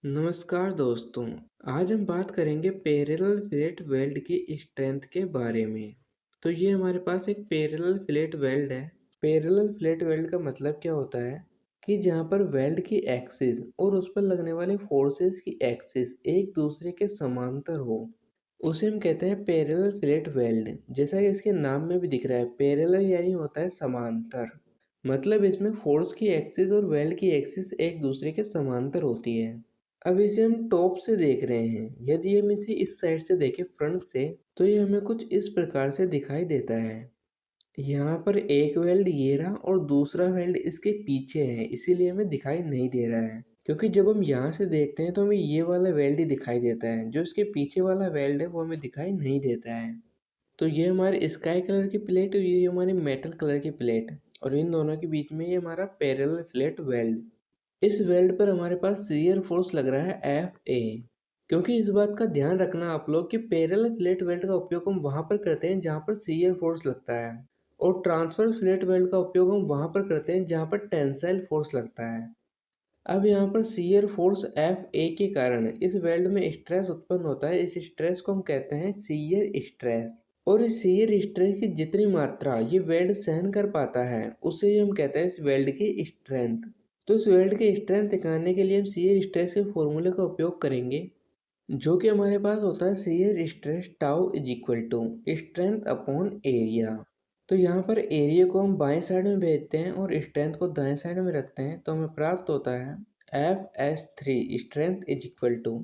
नमस्कार दोस्तों। आज हम बात करेंगे पैरेलल फिलेट वेल्ड की स्ट्रेंथ के बारे में। तो ये हमारे पास एक पैरेलल फिलेट वेल्ड है। पैरेलल फिलेट वेल्ड का मतलब क्या होता है कि जहाँ पर वेल्ड की एक्सिस और उस पर लगने वाले फोर्सेस की एक्सिस एक दूसरे के समांतर हो, उसे हम कहते हैं पैरेलल फिलेट वेल्ड। जैसा कि इसके नाम में भी दिख रहा है, पैरेलल यानी होता है समांतर। मतलब इसमें फोर्स की एक्सिस और वेल्ड की एक्सिस एक दूसरे के समांतर होती है। अब इसे हम टॉप से देख रहे हैं। यदि हम इसे इस साइड से देखें फ्रंट से, तो ये हमें कुछ इस प्रकार से दिखाई देता है। यहाँ पर एक वेल्ड ये रहा और दूसरा वेल्ड इसके पीछे है, इसीलिए हमें दिखाई नहीं दे रहा है। क्योंकि जब हम यहाँ से देखते हैं तो हमें ये वाला वेल्ड ही दिखाई देता है, जो इसके पीछे वाला वेल्ड है वो हमें दिखाई नहीं देता है। तो ये हमारे स्काई कलर की प्लेट और ये हमारी मेटल कलर की प्लेट, और इन दोनों के बीच में ये हमारा पैरेलल फ्लैट वेल्ड। इस वेल्ड पर हमारे पास शियर फोर्स लग रहा है एफ ए। क्योंकि इस बात का ध्यान रखना आप लोग कि पैरेलल फ्लैट वेल्ड का उपयोग हम वहां पर करते हैं जहां पर शियर फोर्स लगता है, और ट्रांसफर फ्लैट वेल्ड का उपयोग हम वहां पर करते हैं जहां पर टेंसाइल फोर्स लगता है। अब यहाँ पर शियर फोर्स एफ ए के कारण इस वेल्ड में स्ट्रेस उत्पन्न होता है। इस स्ट्रेस को हम कहते हैं शियर स्ट्रेस। और इस शियर स्ट्रेस की जितनी मात्रा ये वेल्ड सहन कर पाता है, उसे ही हम कहते हैं इस वेल्ड की स्ट्रेंथ। तो इस वेल्ड की स्ट्रेंथ दिखाने के लिए हम शियर स्ट्रेस के फॉर्मूले का उपयोग करेंगे, जो कि हमारे पास होता है shear stress tau is equal to strength upon area. तो यहाँ पर एरिया को हम बाएं साइड में भेजते हैं और स्ट्रेंथ को दाएं साइड में रखते हैं, तो हमें प्राप्त होता है F(S3) strength is equal to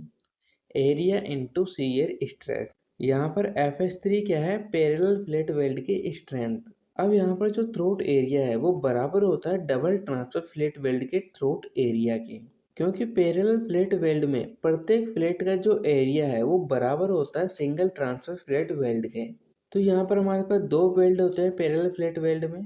area into shear stress. यहाँ पर F(S3) क्या है? पैरेलल फ्लैट वेल्ड की स्ट्रेंथ। अब यहाँ पर जो थ्रोट एरिया है वो बराबर होता है डबल ट्रांसफर फ्लैट वेल्ड के थ्रोट एरिया के। क्योंकि पैरेलल फ्लैट वेल्ड में प्रत्येक फ्लैट का जो एरिया है वो बराबर होता है सिंगल ट्रांसफर फ्लैट वेल्ड के। तो यहाँ पर हमारे पास दो वेल्ड होते हैं पैरेलल फ्लैट वेल्ड में।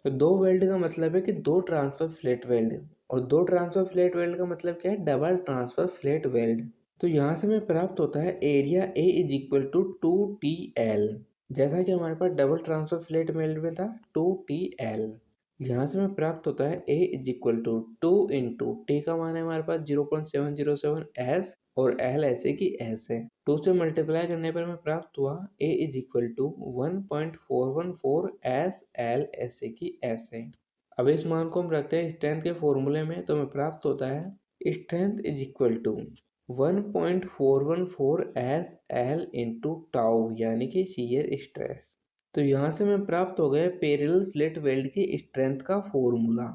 तो दो वेल्ड का मतलब है कि दो ट्रांसफर फ्लैट वेल्ड, और दो ट्रांसफर फ्लैट वेल्ड का मतलब क्या है? Double transfer flat weld. तो यहाँ से हमें प्राप्त होता है area A is equal to 2TL। जैसा कि हमारे पास डबल ट्रांसफर फ्लैट वेल्ड में था 2TL। यहाँ से हमें प्राप्त होता है A is equal to 2 into T का मान है हमारे पास 0.707 एस, और एल ऐसे की एस है। 2 से मल्टीप्लाई करने पर हमें प्राप्त हुआ A is equal to 1.414 S L ऐसे की एस है। अब इस मान को हम रखते हैं स्ट्रेंथ के फॉर्मूले में, तो हमें प्राप्त होता है strength is equal to 1.414 S L into tau, यानी कि शियर स्ट्रेस। तो यहाँ से हमें प्राप्त हो गया पैरेलल फ्लैट वेल्ड की स्ट्रेंथ का formula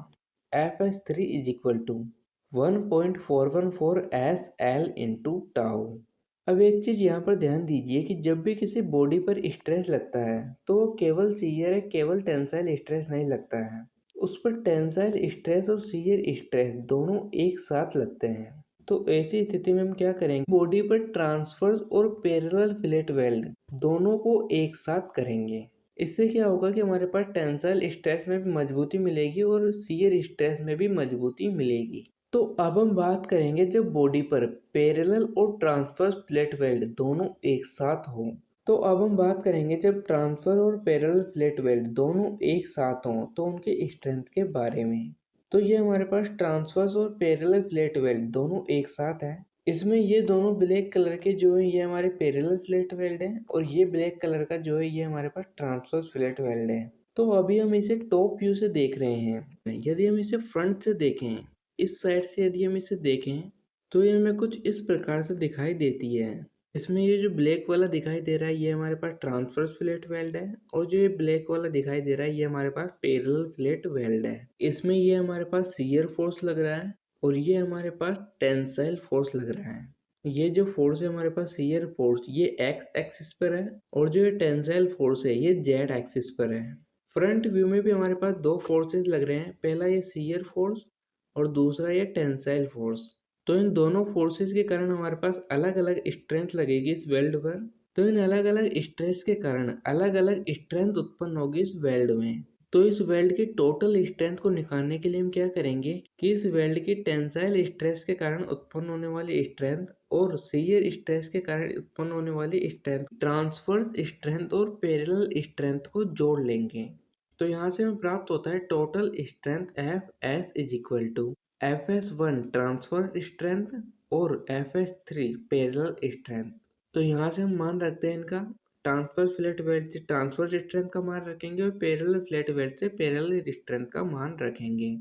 Fs3 is equal to 1.414 S L into tau. अब एक चीज यहाँ पर ध्यान दीजिए कि जब भी किसी बॉडी पर स्ट्रेस लगता है तो वो केवल शियर है, केवल टेंसाइल स्ट्रेस नहीं लगता है। उस पर टेंसाइल स्ट्रेस और शियर स्ट्रेस दोनों एक साथ लगते हैं। तो ऐसी स्थिति में हम क्या करेंगे? बॉडी पर ट्रांसफर्स और पैरेलल फिलेट वेल्ड दोनों को एक साथ करेंगे। इससे क्या होगा कि हमारे पास टेंसाइल स्ट्रेस में भी मजबूती मिलेगी और शियर स्ट्रेस में भी मजबूती मिलेगी। तो अब हम बात करेंगे जब बॉडी पर पैरेलल और ट्रांसवर्स फ्लैट वेल्ड दोनों एक साथ हो। तो अब हम बात करेंगे जब ट्रांसफर और पैरेलल फ्लैट वेल्ड दोनों एक साथ हों तो उनके स्ट्रेंथ के बारे में। तो ये हमारे पास ट्रांसवर्स और पैरेलल फ्लैट वेल्ड दोनों एक साथ है। इसमें ये दोनों ब्लैक कलर के जो है ये हमारे पैरेलल फ्लैट वेल्ड है, और ये ब्लैक कलर का जो है ये हमारे पास ट्रांसवर्स फ्लैट वेल्ड है। तो अभी हम इसे टॉप व्यू से देख रहे हैं। यदि हम इसे फ्रंट से देखें, इस साइड से यदि हम इसे देखें, तो ये हमें कुछ इस प्रकार से दिखाई देती है। इसमें ये जो ब्लैक वाला दिखाई दे रहा है ये हमारे पास ट्रांसवर्स फ्लैट वेल्ड है, और जो ये ब्लैक वाला दिखाई दे रहा है ये हमारे पास पैरेलल फ्लैट वेल्ड है। इसमें ये हमारे पास शियर फोर्स लग रहा है और ये हमारे पास टेंसाइल फोर्स लग रहा है। ये जो फोर्स है हमारे पास शियर फोर्स, ये एक्स एक्सिस पर है, और जो ये टेंसाइल फोर्स है ये जेड एक्सिस पर है। फ्रंट व्यू में भी हमारे पास दो फोर्सेस लग रहे हैं, पहला ये शियर फोर्स और दूसरा ये टेंसाइल फोर्स। तो इन दोनों फोर्सेस के कारण हमारे पास अलग अलग स्ट्रेंथ लगेगी इस वेल्ड पर। तो इन अलग अलग स्ट्रेस के कारण अलग अलग स्ट्रेंथ उत्पन्न होगी इस वेल्ड में। तो इस वेल्ड की टोटल स्ट्रेंथ को निकालने के लिए हम क्या करेंगे कि इस वेल्ड की टेंसाइल स्ट्रेस के कारण उत्पन्न होने वाली स्ट्रेंथ और शियर स्ट्रेस के कारण उत्पन्न होने वाली स्ट्रेंथ, ट्रांसवर्स स्ट्रेंथ और पैरेलल स्ट्रेंथ को जोड़ लेंगे। तो यहाँ से हमें प्राप्त होता है total strength F S is equal to Fs1 transverse strength और FS3 पैरेलल स्ट्रेंथ। तो यहाँ से हम मान रखते हैं इनका ट्रांसवर्स फ्लैट वेल्ड से ट्रांसवर्स स्ट्रेंथ का मान रखेंगे और पैरेलल फ्लैट वेल्ड से पैरेलल स्ट्रेंथ का मान रखेंगे।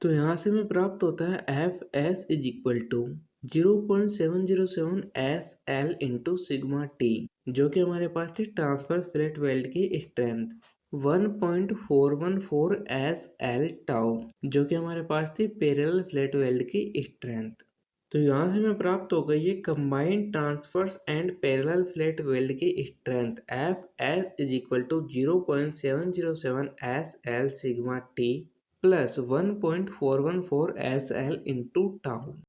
तो यहाँ से हमें प्राप्त होता है FS is equal to 0.707 SL into sigma T, जो कि हमारे पास थी ट्रांसवर्स फ्लैट वेल्ड की स्ट्रेंथ, 1.414 SL टाउ, जो कि हमारे पास थी पैरेलल फ्लैट वेल्ड की स्ट्रेंथ। तो यहाँ से हमें प्राप्त हो गई है combined transverse and parallel flat weld की strength FS is equal to 0.707 SL sigma T plus 1.414 SL into tau.